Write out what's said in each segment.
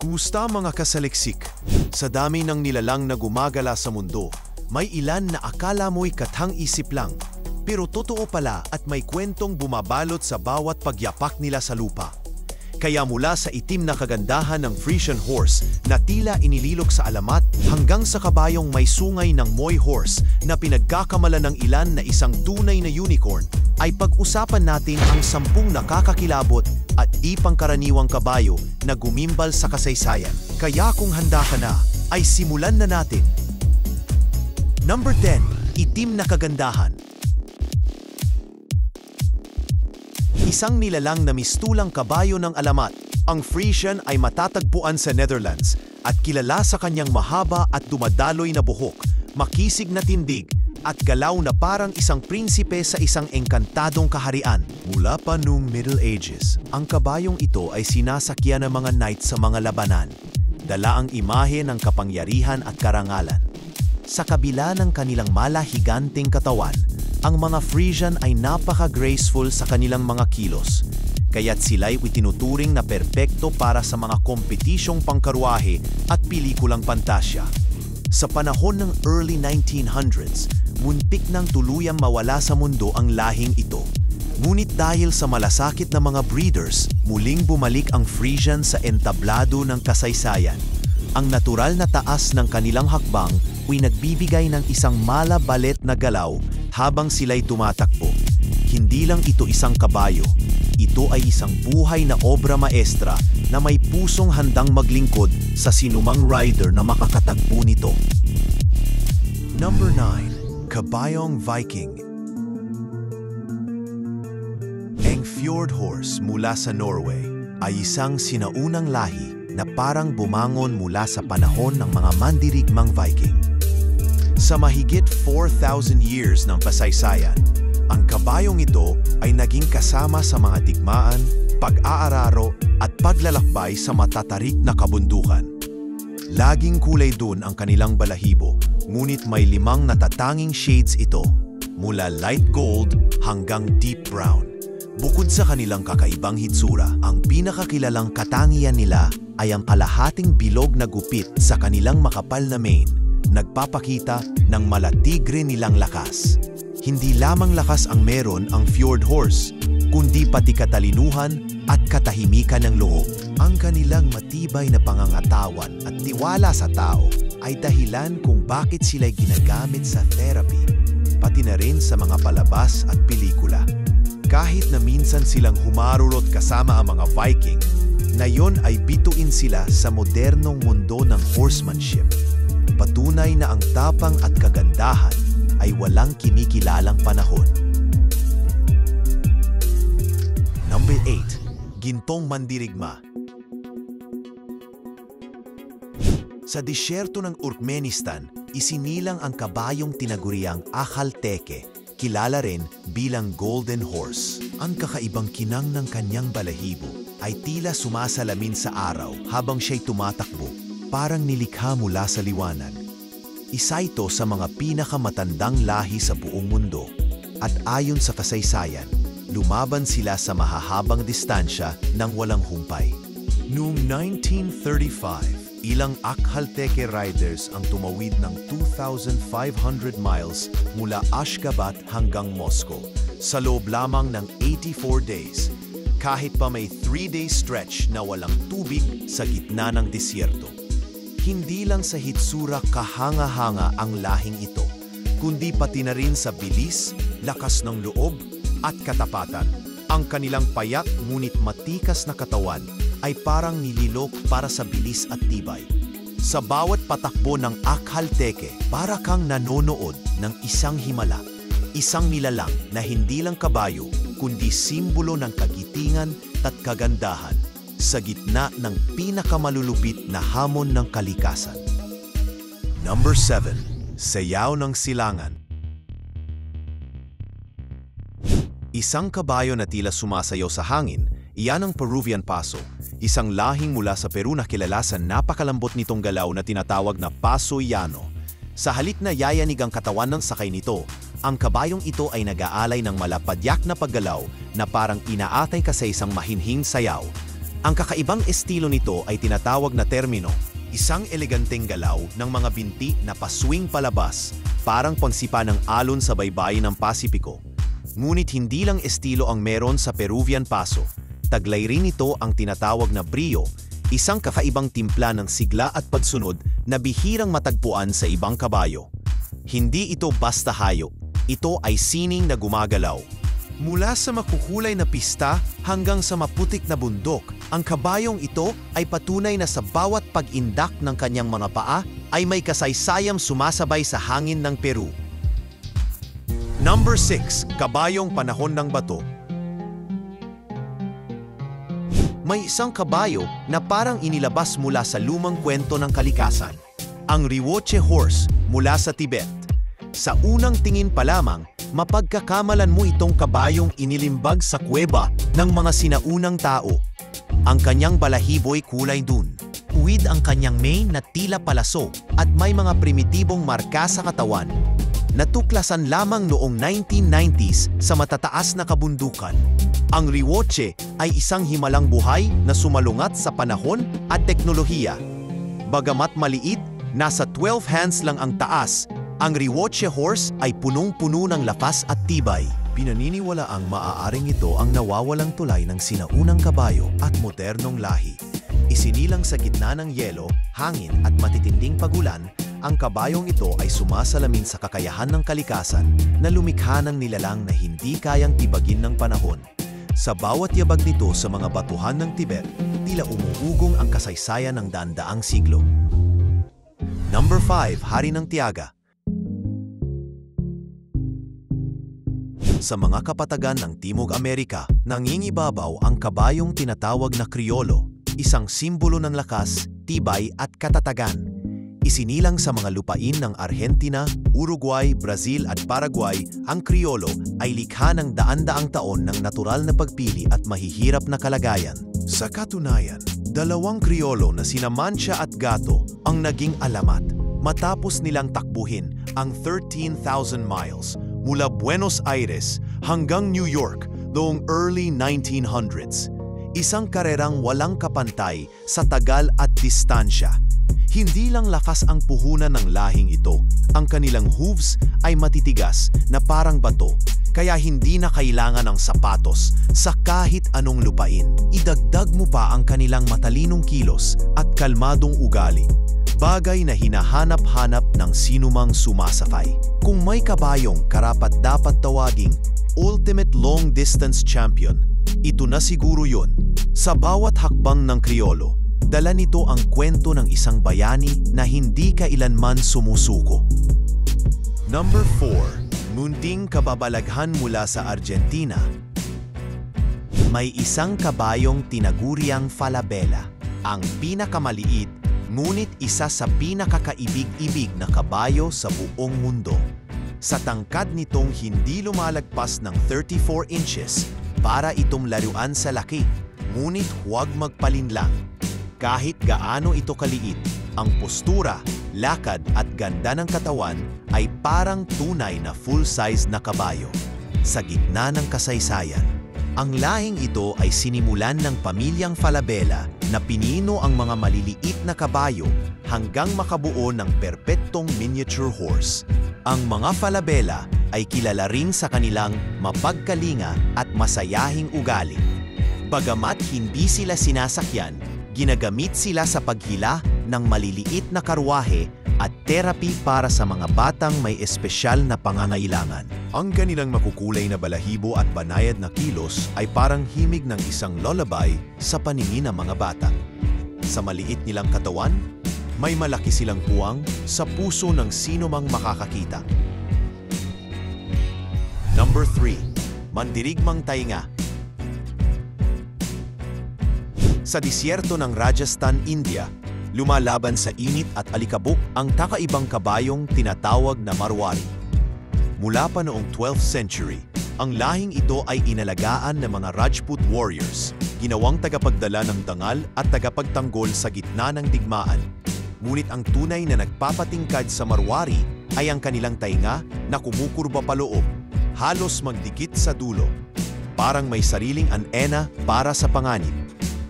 Kumusta mga kasaliksik? Sa dami ng nilalang na gumagala sa mundo, may ilan na akala mo'y katang-isip lang. Pero totoo pala at may kwentong bumabalot sa bawat pagyapak nila sa lupa. Kaya mula sa itim na kagandahan ng Frisian horse na tila inililok sa alamat hanggang sa kabayong may sungay ng Moy horse na pinagkakamala ng ilan na isang tunay na unicorn, ay pag-usapan natin ang 10 nakakakilabot at ipangkaraniwang kabayo na gumimbal sa kasaysayan. Kaya kung handa ka na, ay simulan na natin. Number 10. Itim na kagandahan. Isang nilalang na mistulang kabayo ng alamat. Ang Frisian ay matatagpuan sa Netherlands at kilala sa kanyang mahaba at dumadaloy na buhok, makisig na tindig, at galaw na parang isang prinsipe sa isang engkantadong kaharian. Mula pa noong Middle Ages, ang kabayong ito ay sinasakyan ng mga knights sa mga labanan. Dala ang imahe ng kapangyarihan at karangalan. Sa kabila ng kanilang malahiganting katawan, ang mga Frisian ay napaka-graceful sa kanilang mga kilos, kaya't sila'y itinuturing na perpekto para sa mga kompetisyong pangkarwahe at pelikulang pantasya. Sa panahon ng early 1900s, muntik nang tuluyang mawala sa mundo ang lahing ito. Ngunit dahil sa malasakit na mga breeders, muling bumalik ang Frisian sa entablado ng kasaysayan. Ang natural na taas ng kanilang hakbang ay nagbibigay ng isang malabalet na galaw habang sila'y tumatakbo. Hindi lang ito isang kabayo, ito ay isang buhay na obra maestra na may pusong handang maglingkod sa sinumang rider na makakatagpo nito. Number 9. Kabayong Viking. Ang Fjord Horse mula sa Norway ay isang sinaunang lahi na parang bumangon mula sa panahon ng mga mandirigmang Viking. Sa mahigit 4,000 years ng kasaysayan, ang kabayong ito ay naging kasama sa mga digmaan, pag-aararo at paglalakbay sa matatarik na kabundukan. Laging kulay dun ang kanilang balahibo, ngunit may 5 natatanging shades ito, mula light gold hanggang deep brown. Bukod sa kanilang kakaibang hitsura, ang pinakakilalang katangian nila ay ang kalahating bilog na gupit sa kanilang makapal na mane, nagpapakita ng malatigre nilang lakas. Hindi lamang lakas ang meron ang Fjord Horse, kundi pati katalinuhan at katahimikan ng loob. Ang kanilang matibay na pangangatawan at tiwala sa tao ay dahilan kung bakit sila'y ginagamit sa therapy, pati na rin sa mga palabas at pelikula. Kahit na minsan silang humarurot kasama ang mga Viking, ngayon ay bituin sila sa modernong mundo ng horsemanship. Patunay na ang tapang at kagandahan ay walang kinikilalang panahon. Number 8. Gintong mandirigma. Sa disyerto ng Turkmenistan, isinilang ang kabayong tinaguriang Akhalteke, kilala rin bilang Golden Horse. Ang kakaibang kinang ng kanyang balahibo ay tila sumasalamin sa araw habang siya'y tumatakbo, parang nilikha mula sa liwanag. Isa ito sa mga pinakamatandang lahi sa buong mundo at ayon sa kasaysayan, lumaban sila sa mahahabang distansya ng walang humpay. Noong 1935, ilang Akhalteke riders ang tumawid ng 2,500 miles mula Ashgabat hanggang Moscow sa loob lamang ng 84 days, kahit pa may 3-day stretch na walang tubig sa gitna ng disyerto. Hindi lang sa hitsura kahanga-hanga ang lahing ito, kundi pati na rin sa bilis, lakas ng loob, at katapatan. Ang kanilang payat ngunit matikas na katawan ay parang nililok para sa bilis at tibay. Sa bawat patakbo ng Akhalteke, para kang nanonood ng isang himala, isang nilalang na hindi lang kabayo, kundi simbolo ng kagitingan at kagandahan sa gitna ng pinakamalulupit na hamon ng kalikasan. Number 7. Sayaw ng Silangan. Isang kabayo na tila sumasayaw sa hangin, iyan ang Peruvian Paso, isang lahing mula sa Peru na kilala sa napakalambot nitong galaw na tinatawag na Paso Llano. Sa halip na yayanig ang katawan ng sakay nito, ang kabayong ito ay nag-aalay ng malapadyak na paggalaw na parang inaatay ka sa isang mahinhing sayaw. Ang kakaibang estilo nito ay tinatawag na termino, isang eleganteng galaw ng mga binti na paswing palabas, parang pagsipa ng alon sa baybayin ng Pasipiko. Ngunit hindi lang estilo ang meron sa Peruvian Paso. Taglay rin ito ang tinatawag na brio, isang kakaibang timpla ng sigla at pagsunod na bihirang matagpuan sa ibang kabayo. Hindi ito basta hayop, ito ay sining na gumagalaw. Mula sa makukulay na pista hanggang sa maputik na bundok, ang kabayong ito ay patunay na sa bawat pag-indak ng kanyang mga paa ay may kasaysayang sumasabay sa hangin ng Peru. Number 6. Kabayong panahon ng bato. May isang kabayo na parang inilabas mula sa lumang kwento ng kalikasan, ang Rioche horse mula sa Tibet. Sa unang tingin pa lamang, mapagkakamalan mo itong kabayong inilimbag sa kuweba ng mga sinaunang tao. Ang kanyang balahibo'y kulay dun. Uwid ang kanyang mane na tila palaso at may mga primitibong marka sa katawan. Natuklasan lamang noong 1990s sa matataas na kabundukan. Ang Rioche ay isang himalang buhay na sumalungat sa panahon at teknolohiya. Bagamat maliit, nasa 12 hands lang ang taas, ang Rioche horse ay punong-puno ng lakas at tibay. Pinaniniwala ang maaaring ito ang nawawalang tulay ng sinaunang kabayo at modernong lahi. Isinilang sa gitna ng yelo, hangin at matitinding pagulan, ang kabayong ito ay sumasalamin sa kakayahan ng kalikasan na lumikha ng nilalang na hindi kayang tibagin ng panahon. Sa bawat yabag nito sa mga batuhan ng Tibet, tila umuugong ang kasaysayan ng daan-daang siglo. Number 5. Hari ng Tiyaga. Sa mga kapatagan ng Timog Amerika, nangingibabaw ang kabayong tinatawag na Criollo, isang simbolo ng lakas, tibay at katatagan. Isinilang sa mga lupain ng Argentina, Uruguay, Brazil at Paraguay, ang Criollo ay likha ng daan-daang taon ng natural na pagpili at mahihirap na kalagayan. Sa katunayan, dalawang Criollo na sina Mancha at Gato ang naging alamat matapos nilang takbuhin ang 13,000 miles mula Buenos Aires hanggang New York noong early 1900s. Isang karerang walang kapantay sa tagal at distansya. Hindi lang lakas ang puhunan ng lahing ito, ang kanilang hooves ay matitigas na parang bato, kaya hindi na kailangan ng sapatos sa kahit anong lupain. Idagdag mo pa ang kanilang matalinong kilos at kalmadong ugali, bagay na hinahanap-hanap ng sinumang sumasakay. Kung may kabayong karapat-dapat tawaging Ultimate Long Distance Champion, ito na siguro yun. Sa bawat hakbang ng Criollo, dala nito ang kwento ng isang bayani na hindi kailanman sumusuko. Number 4. Munting kababalaghan mula sa Argentina. May isang kabayong tinaguriang Falabella, ang pinakamaliit ngunit isa sa pinakakaibig-ibig na kabayo sa buong mundo. Sa tangkad nitong hindi lumalagpas ng 34 inches, para itong laruan sa laki, ngunit huwag magpalinlang. Kahit gaano ito kaliit, ang postura, lakad at ganda ng katawan ay parang tunay na full-size na kabayo. Sa gitna ng kasaysayan, ang lahing ito ay sinimulan ng pamilyang Falabella na pinino ang mga maliliit na kabayo hanggang makabuo ng perpektong miniature horse. Ang mga Falabella ay kilala rin sa kanilang mapagkalinga at masayahing ugali. Bagamat hindi sila sinasakyan, ginagamit sila sa paghila ng maliliit na karwahe at therapy para sa mga batang may espesyal na pangangailangan. Ang kanilang makukulay na balahibo at banayad na kilos ay parang himig ng isang lullaby sa paningin ng mga bata. Sa maliit nilang katawan, may malaki silang puwang sa puso ng sino mang makakakita. Number 3. Mandirigmang tainga. Sa disyerto ng Rajasthan, India, lumalaban sa init at alikabok ang kakaibang kabayong tinatawag na Marwari. Mula pa noong 12th century, ang lahing ito ay inalagaan ng mga Rajput warriors, ginawang tagapagdala ng dangal at tagapagtanggol sa gitna ng digmaan. Ngunit ang tunay na nagpapatingkad sa Marwari ay ang kanilang tainga na kumukurba paloob, halos magdikit sa dulo. Parang may sariling anena para sa panganib.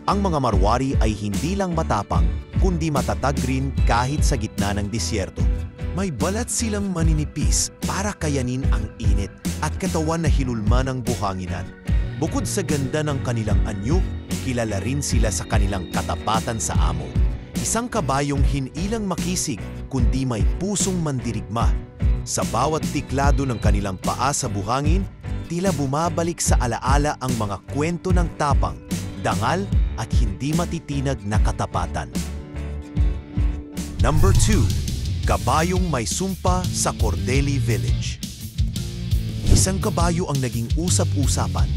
Ang mga Marwari ay hindi lang matapang, kundi matatag rin kahit sa gitna ng disyerto. May balat silang maninipis para kayanin ang init at katawan na hinulma ng buhanginan. Bukod sa ganda ng kanilang anyo, kilala rin sila sa kanilang katapatan sa amo. Isang kabayong hinilang makisig, kundi may pusong mandirigma. Sa bawat tiklado ng kanilang paa sa buhangin, tila bumabalik sa alaala ang mga kwento ng tapang, dangal at hindi matitinag na katapatan. Number 2. Kabayong may sumpa sa Cordeli Village. Isang kabayo ang naging usap-usapan,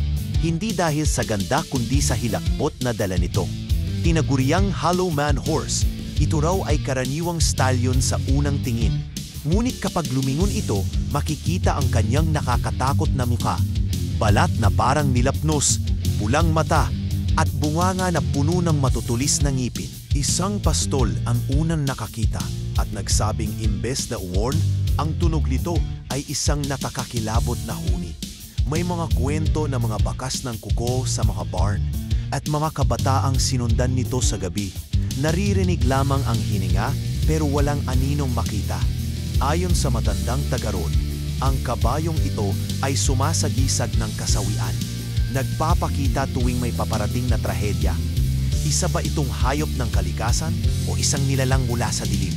hindi dahil sa ganda kundi sa hilakbot na dala nito. Tinaguriang Hollow Man Horse, ito raw ay karaniwang stallion sa unang tingin. Ngunit kapag lumingon ito, makikita ang kanyang nakakatakot na mukha. Balat na parang nilapnos, pulang mata, at bunganga na puno ng matutulis na ngipin. Isang pastol ang unang nakakita at nagsabing imbes na warn, ang tunog nito ay isang nakakakilabot na huni. May mga kwento na mga bakas ng kuko sa mga barn at mga kabataang sinundan nito sa gabi. Naririnig lamang ang hininga pero walang aninong makita. Ayon sa matandang tagaron, ang kabayong ito ay sumasagisag ng kasawian. Nagpapakita tuwing may paparating na trahedya. Isa ba itong hayop ng kalikasan o isang nilalang mula sa dilim?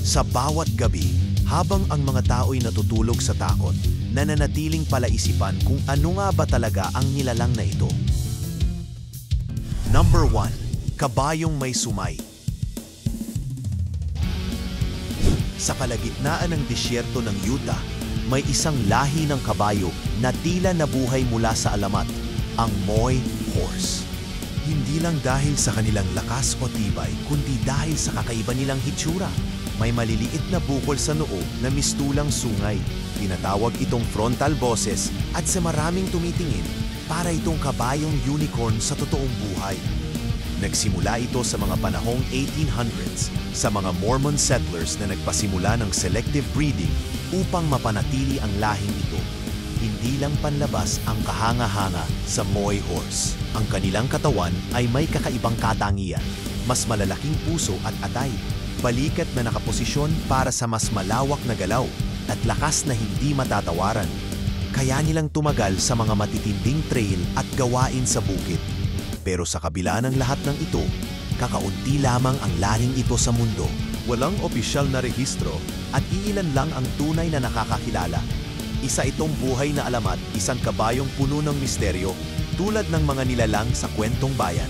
Sa bawat gabi, habang ang mga tao'y natutulog sa takot, nananatiling palaisipan kung ano nga ba talaga ang nilalang na ito. Number 1. Kabayong may sumay. Sa kalagitnaan ng disyerto ng Utah, may isang lahi ng kabayo na tila nabuhay mula sa alamat, ang Moy Horse. Hindi lang dahil sa kanilang lakas o tibay, kundi dahil sa kakaiba nilang hitsura. May maliliit na bukol sa noo na mistulang sungay. Tinatawag itong frontal bosses at sa maraming tumitingin, para itong kabayong unicorn sa totoong buhay. Nagsimula ito sa mga panahong 1800s sa mga Mormon settlers na nagpasimula ng selective breeding upang mapanatili ang lahing ito. Hindi lang panlabas ang kahanga-hanga sa Moy Horse. Ang kanilang katawan ay may kakaibang katangian, mas malalaking puso at atay, balikat na nakaposisyon para sa mas malawak na galaw at lakas na hindi matatawaran. Kaya nilang tumagal sa mga matitinding trail at gawain sa bukid. Pero sa kabila ng lahat ng ito, kakaunti lamang ang lahing ito sa mundo. Walang opisyal na rehistro at iilan lang ang tunay na nakakakilala. Isa itong buhay na alamat, isang kabayong puno ng misteryo, tulad ng mga nilalang sa kwentong bayan.